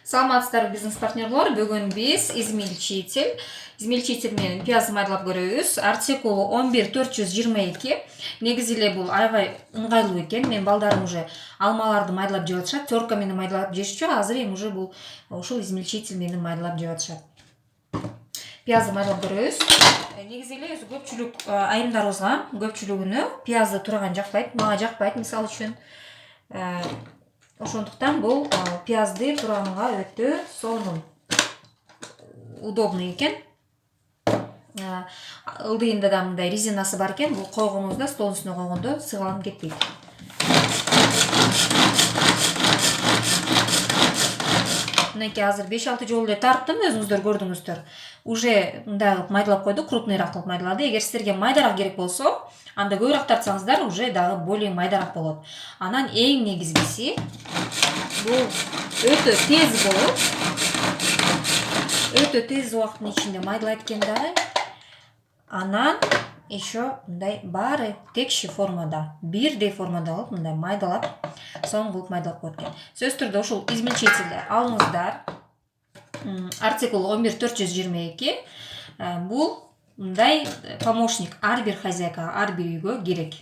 Саламатсыздарбы бизнес партнерлор. Бүгін біз измельчитель менен пиязды майдалап көрөбүз. Артикулу 11422. Негизи эле бул аябай ыңгайлуу экен. Мен балдарым уже алмаларды майдалап жеп атышат. Терка менен майдалап жешчү. Азыр эми уже бул ушул измельчитель менен майдалап жеп атышат. Пиязды майдалап көрөбүз. Негизи эле өзү көпчүлүк айымдарыбызга көпчүлүгүнө пиязды турган жакпайт. Мага жакпайт, мисалы үчүн. Ошондуктан бул пиязды тураганга өтө сонун удобный экен. Ылдыйында да мындай резинасы бар экен. Бул койгонуңузда стол үстүнө койгондо сыгаланып кетпейт. Мынакей азыр 5-6 жолу эле тарттым, өзүңүздөр көрдүңүздөр. Уже мындай кылып майдалап койду, крупныйраак кылып майдалады. Эгер силерге майдараак керек болсо, анда көбүрөөк тартсаңыздар уже дагы более майдараак болот. Анан эң негизгиси бул өтө тез болот. Өтө тез убакыттын ичинде майдалайт экен дагы. Анан еще мындай баары текши формада, бирдей формада кылып мындай майдалап, сонун кылып майдалап коет экен. Сөзсүз түрдө ушул измельчительди алыңыздар. Артикул 11422. Бул мындай помощник ар бир хозяйкага, ар бир үйгө керек.